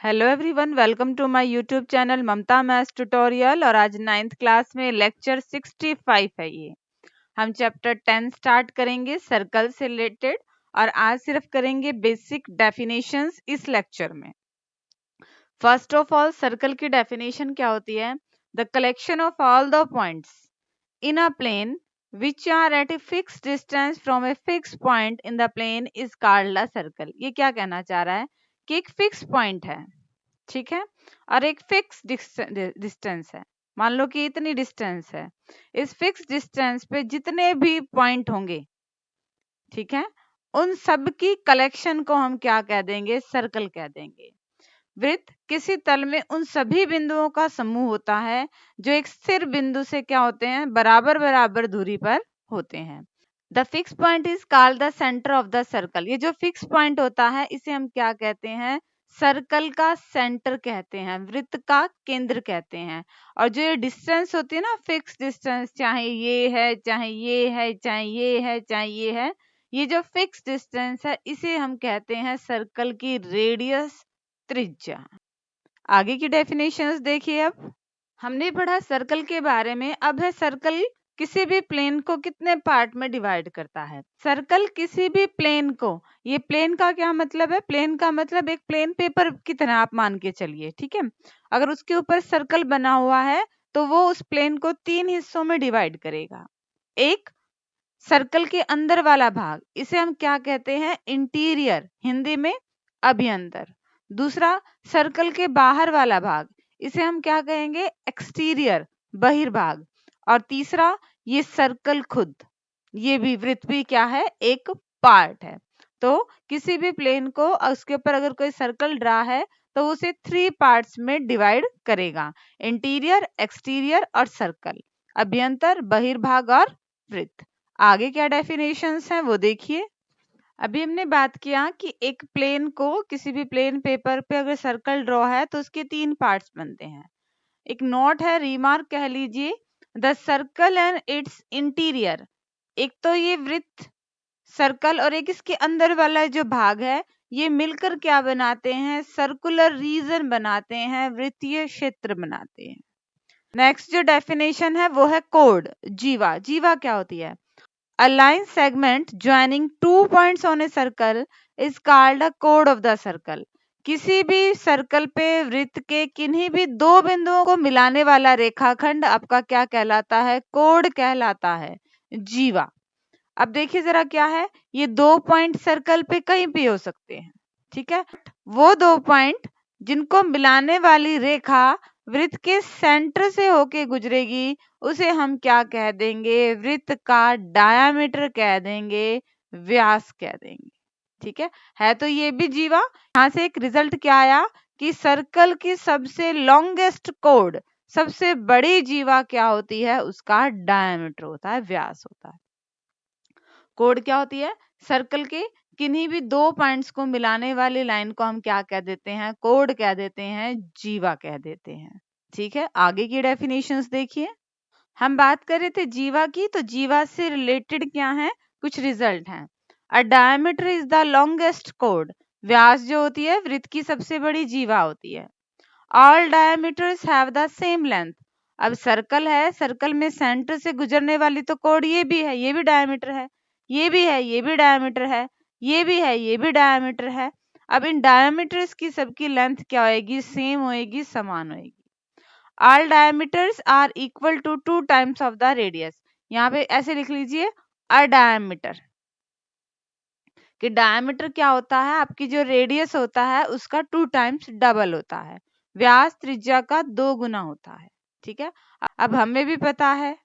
Hello everyone, welcome to my YouTube channel Mamta maths tutorial. और आज 9th class में lecture 65 है। ये हम चैप्टर 10 स्टार्ट करेंगे सर्कल से रिलेटेड, और आज सिर्फ करेंगे बेसिक डेफिनेशंस इस लेक्चर में। फर्स्ट ऑफ ऑल, सर्कल की डेफिनेशन क्या होती है? The collection of all the points in a plane which are at a fixed distance from a fixed point in the plane is called a circle। ये क्या कहना चाह रहा है कि एक फिक्स पॉइंट है, ठीक है, और एक फिक्स डिस्टेंस है। मान लो कि इतनी डिस्टेंस है, इस फिक्स डिस्टेंस पे जितने भी पॉइंट होंगे, ठीक है, उन सब की कलेक्शन को हम क्या कह देंगे? सर्कल कह देंगे। वृत्त किसी तल में उन सभी बिंदुओं का समूह होता है जो एक स्थिर बिंदु से क्या होते हैं? बराबर बराबर दूरी पर होते हैं। The fix point is called the centre of the circle. ये जो फिक्स पॉइंट होता है इसे हम क्या कहते हैं? सर्कल का सेंटर कहते हैं, वृत्त का केंद्र कहते हैं। और जो ये डिस्टेंस होती है ना, फिक्स डिस्टेंस, चाहे ये है, चाहे ये है, चाहे ये है, चाहे ये है, ये जो फिक्स डिस्टेंस है इसे हम कहते हैं सर्कल की रेडियस, त्रिज्या। आगे की डेफिनेशंस देखिए। अब हमने पढ़ा सर्कल के बारे में, अब है सर्कल किसी भी प्लेन को कितने पार्ट में डिवाइड करता है। सर्कल किसी भी प्लेन को, ये प्लेन का क्या मतलब है? प्लेन का मतलब एक प्लेन पेपर की तरह आप मान के चलिए, ठीक है। अगर उसके ऊपर सर्कल बना हुआ है तो वो उस प्लेन को 3 हिस्सों में डिवाइड करेगा। एक, सर्कल के अंदर वाला भाग, इसे हम क्या कहते हैं? इंटीरियर, हिंदी में अभ्यंतर। दूसरा, सर्कल के बाहर वाला भाग, इसे हम क्या कहेंगे? एक्सटीरियर, बहिर्भाग। और तीसरा, ये सर्कल खुद, ये भी वृत्त भी क्या है? एक पार्ट है। तो किसी भी प्लेन को उसके ऊपर अगर कोई सर्कल ड्रा है तो उसे 3 पार्ट्स में डिवाइड करेगा, इंटीरियर, एक्सटीरियर और सर्कल, अभ्यंतर, बहिर्भाग और वृत्त। आगे क्या डेफिनेशंस हैं वो देखिए। अभी हमने बात किया कि एक प्लेन को, किसी भी प्लेन पेपर पे अगर सर्कल ड्रॉ है तो उसके 3 पार्ट्स बनते हैं। एक नोट है, रिमार्क कह लीजिए, the circle and it's interior. एक तो ये वृत्त, सर्कल, और एक इसके अंदर वाला जो भाग है, ये मिलकर क्या बनाते हैं? सर्कुलर रीजन बनाते हैं, वृत्तीय क्षेत्र बनाते हैं। नेक्स्ट जो डेफिनेशन है वो है कोड, जीवा। जीवा क्या होती है? A line segment joining 2 points on a circle is called a chord of the circle। किसी भी सर्कल पे वृत्त के किन्हीं भी 2 बिंदुओं को मिलाने वाला रेखाखंड आपका क्या कहलाता है? कोड कहलाता है, जीवा। अब देखिए जरा क्या है, ये 2 पॉइंट सर्कल पे कहीं भी हो सकते हैं, ठीक है। वो 2 पॉइंट जिनको मिलाने वाली रेखा वृत्त के सेंटर से होके गुजरेगी उसे हम क्या कह देंगे? वृत्त का डायामीटर कह देंगे, व्यास कह देंगे, ठीक है तो ये भी जीवा। यहाँ से एक रिजल्ट क्या आया कि सर्कल की सबसे लॉन्गेस्ट कोड, सबसे बड़ी जीवा क्या होती है? उसका डायामीटर होता है, व्यास होता है। कोड क्या होती है? सर्कल के किन्हीं भी 2 पॉइंट्स को मिलाने वाली लाइन को हम क्या कह देते हैं? कोड कह देते हैं, जीवा कह देते हैं, ठीक है। आगे की डेफिनेशंस देखिए। हम बात कर रहे थे जीवा की, तो जीवा से रिलेटेड क्या है? कुछ रिजल्ट हैं। A diameter is the longest कोड। व्यास जो होती है वृत्त की सबसे बड़ी जीवा होती है। All diameters have the same length. अब सर्कल है, सर्कल में सेंटर से गुजरने वाली तो कोड ये भी है, ये भी डायमीटर है, ये भी है, ये भी डायमीटर है, ये भी है, ये भी डायमीटर है। अब इन डायमीटर्स की सबकी लेंथ क्या होएगी? सेम होएगी, समान होएगी। All diameters are equal to 2 times of the radius. यहाँ पे ऐसे लिख लीजिए, अ डायमीटर, कि डायमीटर क्या होता है? आपकी जो रेडियस होता है उसका 2 टाइम्स डबल होता है, व्यास त्रिज्या का 2 गुना होता है, ठीक है। अब हमें भी पता है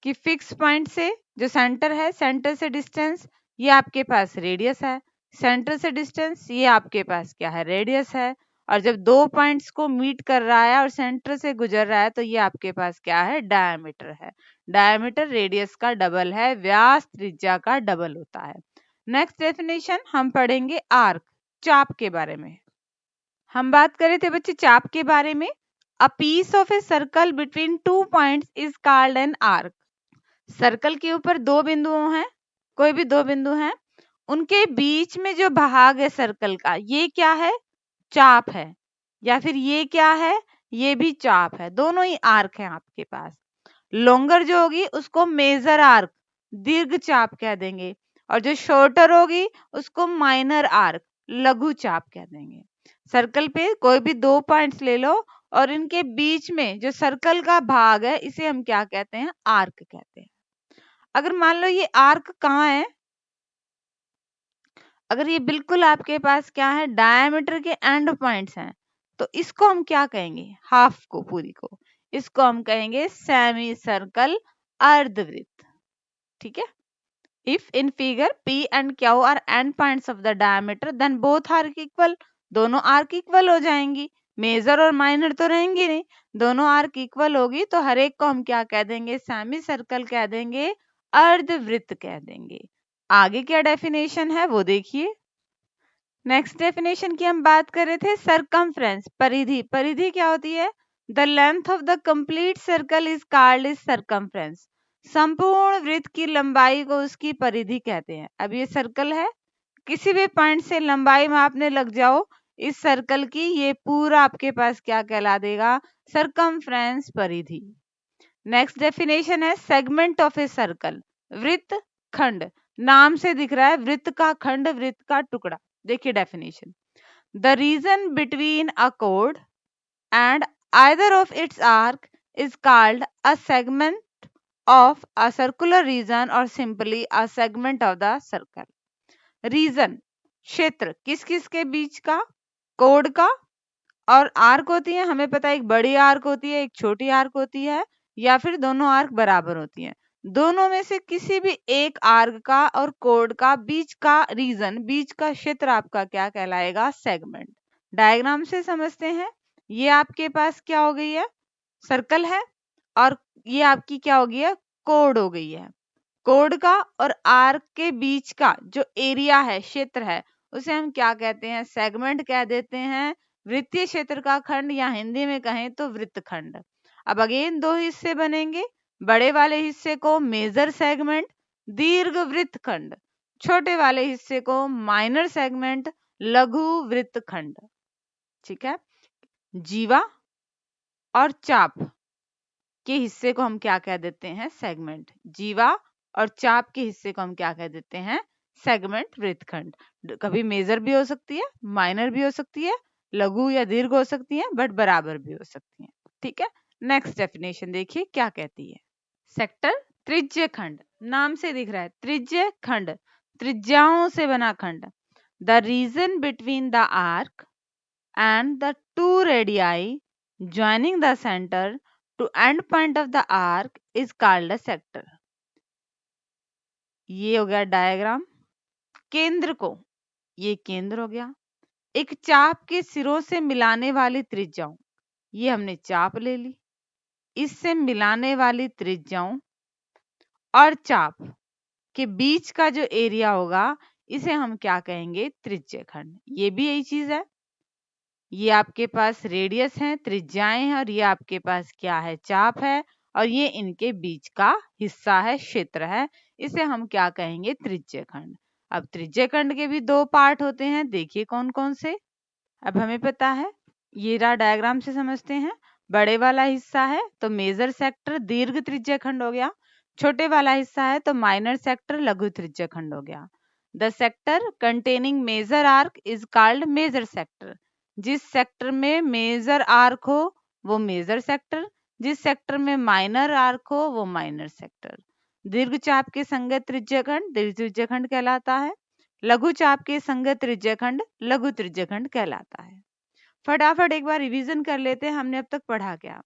कि फिक्स पॉइंट से जो सेंटर है, सेंटर से डिस्टेंस, ये आपके पास रेडियस है, सेंटर से डिस्टेंस, ये आपके पास क्या है? रेडियस है। और जब 2 पॉइंट्स को मीट कर रहा है और सेंटर से गुजर रहा है तो ये आपके पास क्या है? डायमीटर है। डायमीटर रेडियस का डबल है, व्यास त्रिज्या का डबल होता है। नेक्स्ट डेफिनेशन हम पढ़ेंगे आर्क, चाप के बारे में। हम बात कर रहे थे बच्चे चाप के बारे में। A piece of a circle between 2 points is called an arc. Circle के ऊपर 2 बिंदु हैं, कोई भी 2 बिंदु हैं, उनके बीच में जो भाग है सर्कल का, ये क्या है? चाप है। या फिर ये क्या है, ये भी चाप है, दोनों ही आर्क है आपके पास। लॉन्गर जो होगी उसको मेजर आर्क, दीर्घ चाप कह देंगे, और जो शॉर्टर होगी उसको माइनर आर्क, लघु चाप कह देंगे। सर्कल पे कोई भी दो पॉइंट्स ले लो और इनके बीच में जो सर्कल का भाग है इसे हम क्या कहते हैं, आर्क कहते हैं। अगर मान लो ये आर्क कहाँ है, अगर ये बिल्कुल आपके पास क्या है, डायमीटर के एंड पॉइंट्स हैं, तो इसको हम क्या कहेंगे, हाफ को, पूरी को, इसको हम कहेंगे सेमी सर्कल, अर्धवृत्त। ठीक है। If in figure P and Q are end points of the diameter, then both arc equal, दोनों आर्क इक्वल हो जाएंगी। मेजर और माइनर तो रहेंगी नहीं, दोनों आर्क इक्वल होगी तो हर एक को हम क्या कह देंगे, सेमी सर्कल कह देंगे, अर्धवृत्त कह देंगे। आगे क्या डेफिनेशन है वो देखिए। नेक्स्ट डेफिनेशन की हम बात कर रहे थे, सरकमफ्रेंस, परिधि। परिधि क्या होती है, the length of the complete circle is called is circumference. संपूर्ण वृत्त की लंबाई को उसकी परिधि कहते हैं। अब ये सर्कल है, किसी भी पॉइंट से लंबाई मापने लग जाओ इस सर्कल की, ये पूरा आपके पास क्या कहला देगा, सरकमफ्रेंस, परिधि। नेक्स्ट डेफिनेशन है, सेगमेंट ऑफ ए सर्कल, वृत्त खंड। नाम से दिख रहा है वृत्त का खंड, वृत्त का टुकड़ा। देखिए definition, the region between a कोड and either of its arc is called a segment of a circular region और simply a segment of the circle. Region क्षेत्र, किस किस के बीच का, कोड का, और आर्क होती है, हमें पता है एक बड़ी आर्क होती है, एक छोटी आर्क होती है, या फिर दोनों आर्क बराबर होती हैं। दोनों में से किसी भी एक आर्क का और कोड का बीच का रीजन, बीच का क्षेत्र आपका क्या कहलाएगा, सेगमेंट। डायग्राम से समझते हैं। ये आपके पास क्या हो गई है, सर्कल है, और ये आपकी क्या हो गई है, कोड हो गई है। कोड का और आर्क के बीच का जो एरिया है, क्षेत्र है, उसे हम क्या कहते हैं, सेगमेंट कह देते हैं। वृत्तीय क्षेत्र का खंड, या हिंदी में कहें तो वृत्तखंड। अब अगेन दो हिस्से बनेंगे, बड़े वाले हिस्से को मेजर सेगमेंट, दीर्घ वृत्तखंड, छोटे वाले हिस्से को माइनर सेगमेंट, लघु वृत्तखंड। ठीक है। जीवा और चाप के हिस्से को हम क्या कह देते हैं, सेगमेंट। जीवा और चाप के हिस्से को हम क्या कह देते हैं, सेगमेंट, वृत्तखंड। कभी मेजर भी हो सकती है, माइनर भी हो सकती है, लघु या दीर्घ हो सकती है, बट बराबर भी हो सकती है। ठीक है। नेक्स्ट डेफिनेशन देखिए क्या कहती है। सेक्टर, त्रिज्य खंड, नाम से दिख रहा है त्रिज्य खंड, त्रिज्याओं से बना खंड। The region between the arc and the two radii joining the center to end point of the arc is called a sector। ये हो गया डायग्राम। केंद्र को, ये केंद्र हो गया, एक चाप के सिरों से मिलाने वाली त्रिज्याओं, ये हमने चाप ले ली, इससे मिलाने वाली त्रिज्याओं और चाप के बीच का जो एरिया होगा इसे हम क्या कहेंगे, त्रिज्य खंड। ये भी यही चीज है, ये आपके पास रेडियस है, त्रिज्याएं हैं, और ये आपके पास क्या है, चाप है, और ये इनके बीच का हिस्सा है, क्षेत्र है, इसे हम क्या कहेंगे, त्रिज्य खंड। अब त्रिज्य खंड के भी दो पार्ट होते हैं, देखिए कौन कौन से। अब हमें पता है, ये रहा डायग्राम से समझते हैं। बड़े वाला हिस्सा है तो मेजर सेक्टर, दीर्घ त्रिज्य खंड हो गया। छोटे वाला हिस्सा है तो माइनर सेक्टर, लघु त्रिज्य खंड हो गया। The sector containing major arc is called major sector. जिस सेक्टर में मेजर आर्क हो वो मेजर सेक्टर, जिस सेक्टर में माइनर आर्क हो वो माइनर सेक्टर। दीर्घ चाप के संगत त्रिज्य खंड दीर्घ त्रिज्य खंड कहलाता है, लघु चाप के संगत त्रिज्य खंड लघु त्रिज्य खंड कहलाता है। फटाफट एक बार रिवीजन कर लेते हैं, हमने अब तक पढ़ा क्या।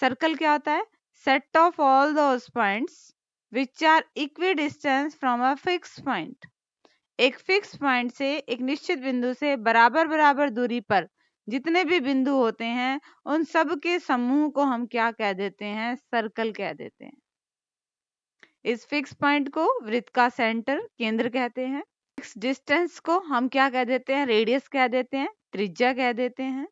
सर्कल क्या होता है, set of all those points which are equidistance from a fix point. एक फिक्स पॉइंट से, एक निश्चित बिंदु से बराबर बराबर दूरी पर जितने भी बिंदु होते हैं उन सब के समूह को हम क्या कह देते हैं, सर्कल कह देते हैं। इस फिक्स पॉइंट को वृत्त का सेंटर, केंद्र कहते हैं। फिक्स डिस्टेंस को हम क्या कह देते हैं, रेडियस कह देते हैं, त्रिज्या कह देते हैं।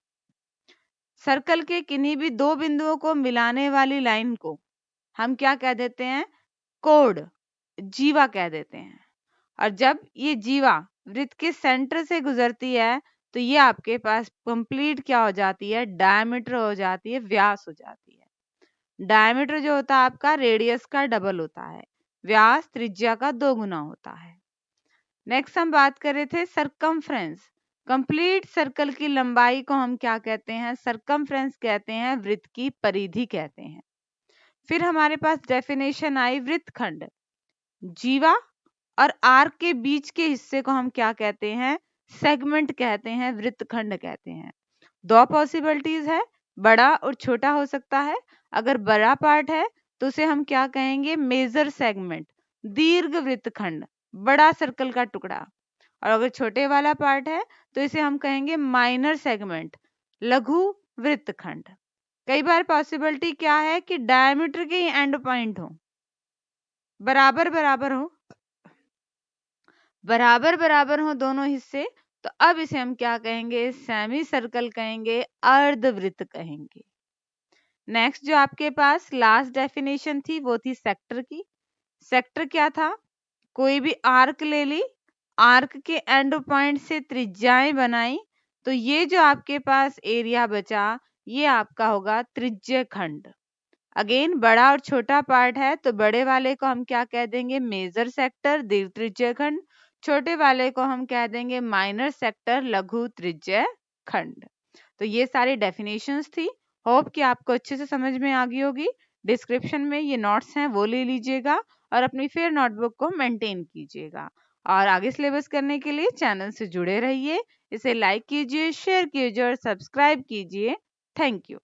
सर्कल के किन्हीं भी दो बिंदुओं को मिलाने वाली लाइन को हम क्या कह देते हैं, कोड, जीवा कह देते हैं। और जब ये जीवा वृत्त के सेंटर से गुजरती है तो ये आपके पास कंप्लीट क्या हो जाती है, डायमीटर हो जाती है, व्यास हो जाती है। डायमीटर जो होता है आपका रेडियस का डबल होता है, व्यास त्रिज्या का 2 गुना होता है। नेक्स्ट हम बात कर रहे थे सरकमफ्रेंस। कंप्लीट सर्कल की लंबाई को हम क्या कहते हैं, सरकमफ्रेंस कहते हैं, वृत्त की परिधि कहते हैं। फिर हमारे पास डेफिनेशन आई वृत्तखंड। जीवा और आर्क के बीच के हिस्से को हम क्या कहते हैं, सेगमेंट कहते हैं, वृत्तखंड कहते हैं। दो पॉसिबिलिटीज है, बड़ा और छोटा हो सकता है। अगर बड़ा पार्ट है तो उसे हम क्या कहेंगे, मेजर सेगमेंट, दीर्घ वृत्तखंड, बड़ा सर्कल का टुकड़ा। और अगर छोटे वाला पार्ट है तो इसे हम कहेंगे माइनर सेगमेंट, लघु वृत्तखंड। कई बार पॉसिबिलिटी क्या है कि डायमीटर के ही एंड पॉइंट हो, बराबर बराबर हो, बराबर बराबर हो दोनों हिस्से, तो अब इसे हम क्या कहेंगे, सेमी सर्कल कहेंगे, अर्धवृत्त कहेंगे। नेक्स्ट जो आपके पास लास्ट डेफिनेशन थी वो थी सेक्टर की। सेक्टर क्या था, कोई भी आर्क ले ली, आर्क के एंड पॉइंट से त्रिज्याएं बनाई, तो ये जो आपके पास एरिया बचा ये आपका होगा त्रिज्य खंड। अगेन बड़ा और छोटा पार्ट है तो बड़े वाले को हम क्या कह देंगे, मेजर सेक्टर, दीर्घ त्रिज्य खंड। छोटे वाले को हम कह देंगे माइनर सेक्टर, लघु त्रिज्य खंड। तो ये सारी डेफिनेशंस थी। होप कि आपको अच्छे से समझ में आ गई होगी। डिस्क्रिप्शन में ये नोट्स हैं वो ले लीजिएगा और अपनी फेयर नोटबुक को मेंटेन कीजिएगा। और आगे सिलेबस करने के लिए चैनल से जुड़े रहिए। इसे लाइक कीजिए, शेयर कीजिए और सब्सक्राइब कीजिए। Thank you.